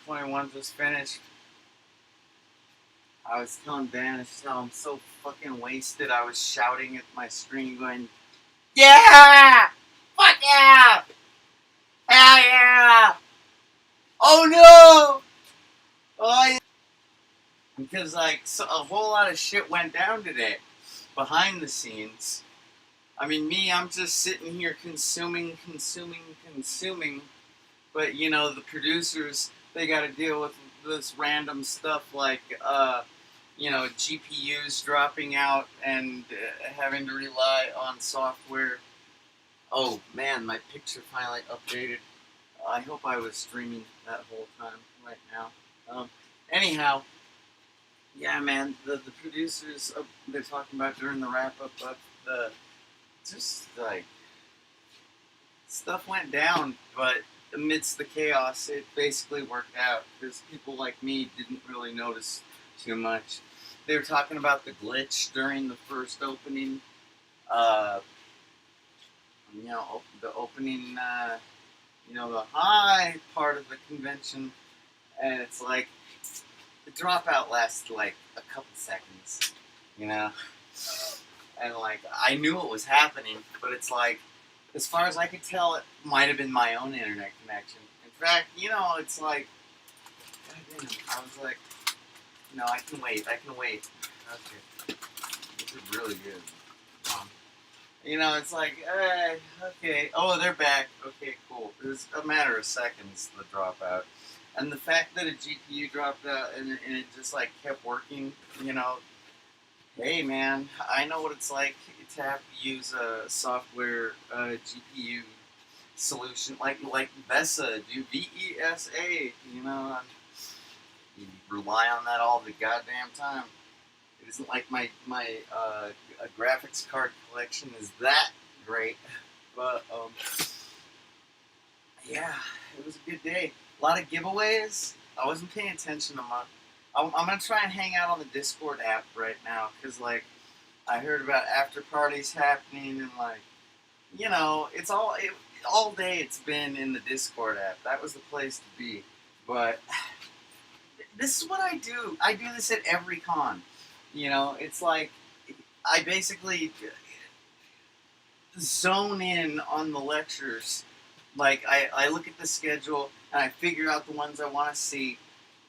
21 just finished. I was telling Dan, I'm so fucking wasted. I was shouting at my screen, going, "Yeah! Fuck yeah! Hell yeah! Oh no! Oh yeah!" Because a whole lot of shit went down today, behind the scenes. I mean, I'm just sitting here consuming. But the producers, they got to deal with this random stuff like GPUs dropping out and having to rely on software. Oh man, my picture finally updated. I hope I was streaming that whole time right now. Anyhow, yeah, man, the producers, they're talking about during the wrap up of the just like stuff went down, but amidst the chaos, it basically worked out because people like me didn't really notice too much. They were talking about the glitch during the first opening. Uh, the opening, the high part of the convention, and it's like the dropout lasted like a couple seconds, you know, and like I knew it was happening, but it's like as far as I could tell, it might have been my own internet connection. In fact, it's like, goddamn, I was like, no, I can wait. Okay, this is really good. It's like, okay. Oh, they're back. Okay, cool. It was a matter of seconds, the dropout. And the fact that a GPU dropped out and it just like kept working, hey man, I know what it's like to have to use a software GPU solution like VESA, do VESA, you rely on that all the goddamn time. It isn't like my graphics card collection is that great, but yeah, it was a good day. A lot of giveaways. I wasn't paying attention to much. I'm gonna try and hang out on the Discord app right now because like I heard about after parties happening and like it's all day. It's been in the Discord app. That was the place to be. But this is what I do. I do this at every con. It's like I basically zone in on the lectures. Like I look at the schedule and I figure out the ones I want to see.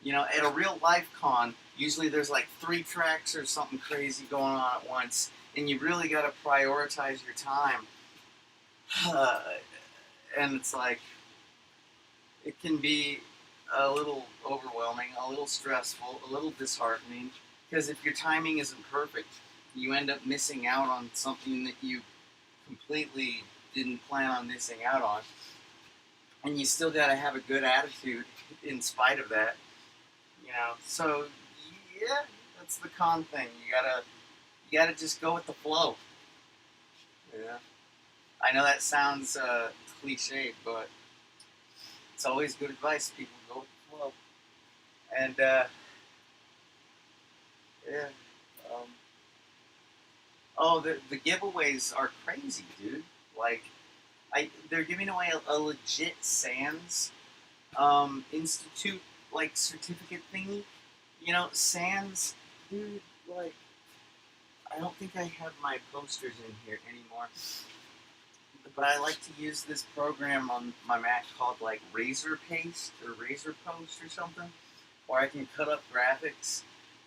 At a real life con, usually there's like 3 tracks or something crazy going on at once, and you really got to prioritize your time. And it's like it can be a little overwhelming, a little stressful, a little disheartening, because if your timing isn't perfect, you end up missing out on something that you completely didn't plan on missing out on. And you still got to have a good attitude in spite of that. So yeah, that's the con thing. You gotta just go with the flow. Yeah. I know that sounds cliche, but it's always good advice. People go with the flow. And yeah. Um, oh, the giveaways are crazy, dude. Like, they're giving away a legit Sans Institute like certificate thingy. Sans, dude. Like, I don't think I have my posters in here anymore. But I like to use this program on my Mac called like Razor Paste or Razor Post or something, where I can cut up graphics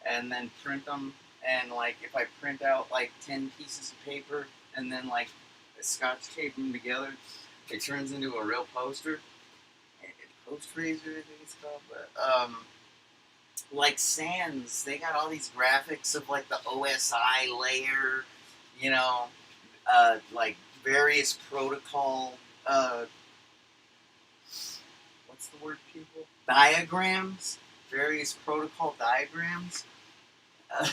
and then print them. And like if I print out like 10 pieces of paper and then like scotch tape them together, it turns into a real poster. Post Razor, I think it's called. But like Sans, they got all these graphics of like the OSI layer, like various protocol, what's the word, people? Diagrams, various protocol diagrams. Uh,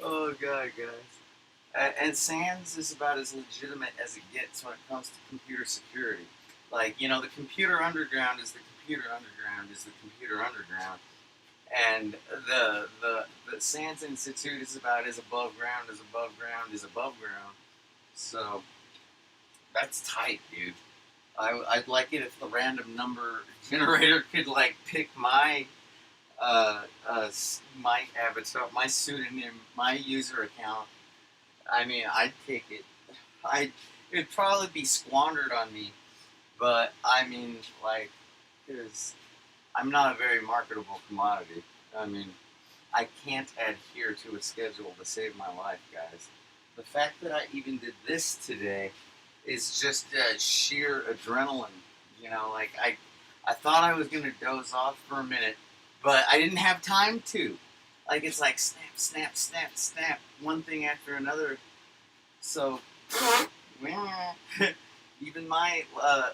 oh god, guys. And Sans is about as legitimate as it gets when it comes to computer security. Like, the computer underground is the computer underground is the computer underground. And the Sans Institute is about as above ground as above ground is above ground. So that's tight, dude. I'd like it if the random number generator could like pick my my avatar, my pseudonym, my user account. I mean, I'd take it. I It'd probably be squandered on me, but I mean, like, because I'm not a very marketable commodity. I mean, I can't adhere to a schedule to save my life, guys. The fact that I even did this today is just sheer adrenaline. You know, like I thought I was gonna doze off for a minute, but I didn't have time to. Like it's like snap, snap, snap, snap, one thing after another. So even my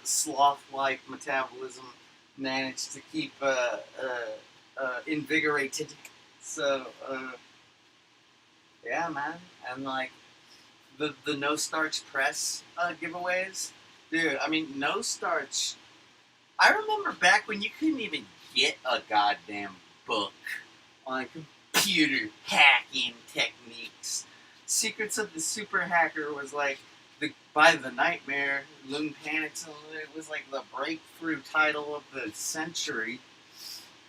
sloth-like metabolism managed to keep invigorated. So yeah, man, and like the no starch press giveaways, dude. I mean, no starch. I remember back when you couldn't even get a goddamn book on computer hacking techniques. Secrets of the Super Hacker was like by the Nightmare, Loon Panics, and it was like the breakthrough title of the century.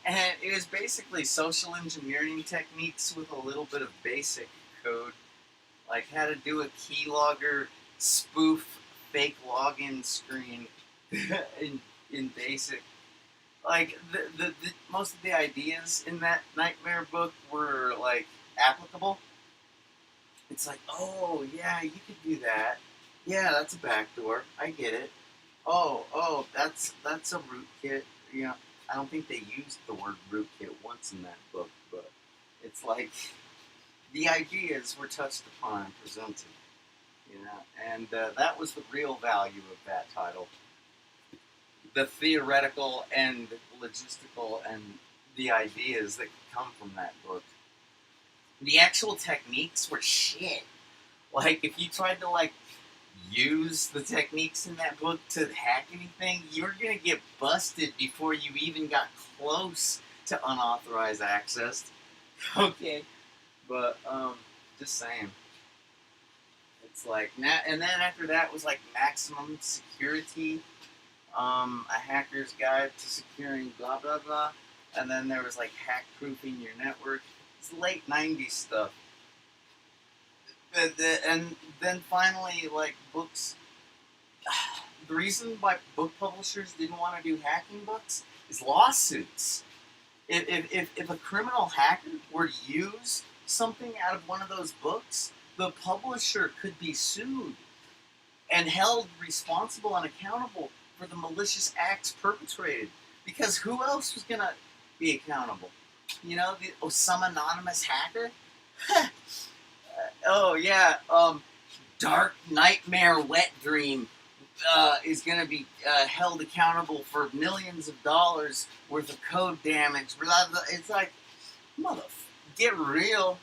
And it was basically social engineering techniques with a little bit of basic code, like how to do a keylogger spoof fake login screen in basic. Like the most of the ideas in that Nightmare book were like applicable. It's like, oh yeah, you could do that. Yeah, that's a backdoor. I get it. Oh, that's a rootkit. You know, I don't think they used the word rootkit once in that book, but it's like the ideas were touched upon and presented. You know, and that was the real value of that title. The theoretical and logistical and the ideas that could come from that book. The actual techniques were shit. Like if you tried to like use the techniques in that book to hack anything, you're gonna get busted before you even got close to unauthorized access. Okay, but just saying. It's like and then after that was like maximum security, a hacker's guide to securing blah blah blah, and then there was like hack proofing your network. It's late '90s stuff. And then finally, like books. The reason why book publishers didn't want to do hacking books is lawsuits. If a criminal hacker were to use something out of one of those books, the publisher could be sued and held responsible and accountable for the malicious acts perpetrated. Because who else was going to be accountable? You know, some anonymous hacker? Oh, yeah, Dark Nightmare Wet Dream is going to be held accountable for millions of dollars worth of code damage. Blah, blah. It's like, get real.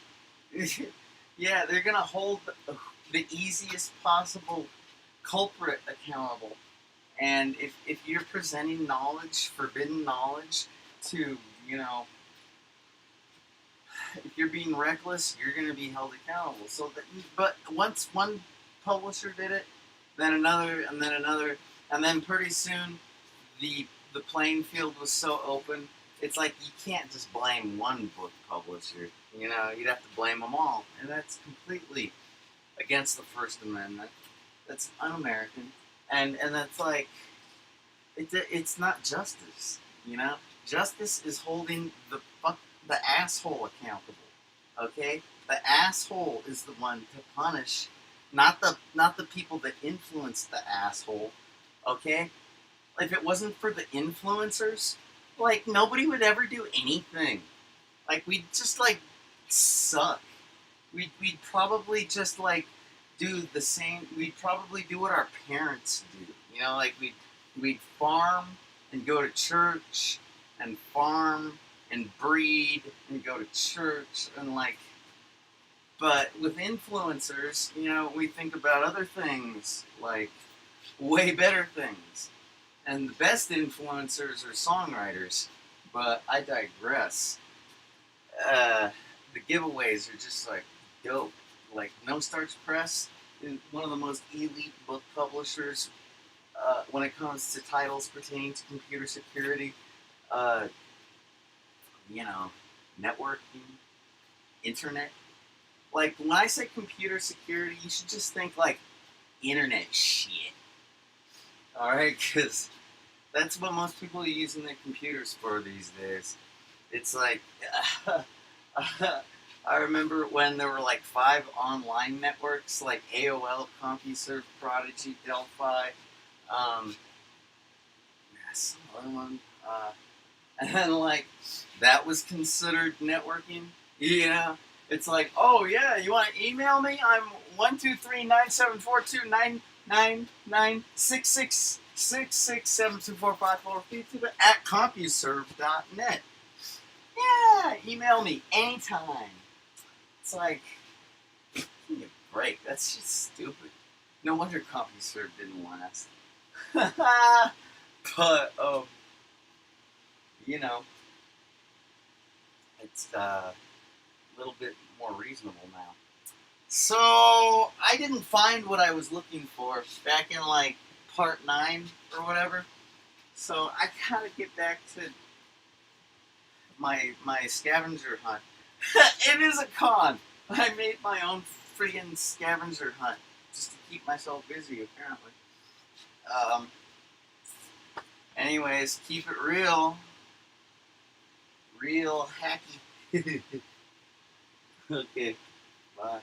Yeah, they're going to hold the easiest possible culprit accountable. And if you're presenting knowledge, forbidden knowledge, to, you know, if you're being reckless, you're going to be held accountable. But once one publisher did it, then another, and then another, and then pretty soon the playing field was so open. It's like you can't just blame one book publisher. You know, you'd have to blame them all, and that's completely against the First Amendment. That's un-American, and that's like it's not justice. You know, justice is holding the asshole accountable. Okay, the asshole is the one to punish, not the people that influence the asshole. Okay, if it wasn't for the influencers, like nobody would ever do anything. Like we'd just like suck. We'd probably just like do the same. We'd probably do what our parents do. You know, like we'd farm and go to church and farm and breed and go to church and like. But with influencers, you know, we think about other things, like way better things. And the best influencers are songwriters. But I digress. The giveaways are just like dope. Like No Starch Press is one of the most elite book publishers when it comes to titles pertaining to computer security. Uh, you know, networking, internet. Like, when I say computer security, you should just think, like, internet shit. Alright? Because that's what most people are using their computers for these days. It's like, I remember when there were like 5 online networks, like AOL, CompuServe, Prodigy, Delphi, some other one, and then like that was considered networking. You know, it's like, oh yeah, you want to email me? I'm 1239742999666667245 at CompuServe.net. Yeah, email me anytime. It's like, give me a break. That's just stupid. No wonder CompuServe didn't last. But, you know, it's a little bit more reasonable now. So, I didn't find what I was looking for back in, like, part 9 or whatever. So, I gotta get back to my scavenger hunt. It is a con. I made my own friggin' scavenger hunt just to keep myself busy, apparently. Anyways, keep it real. Real hacky. Okay, bye.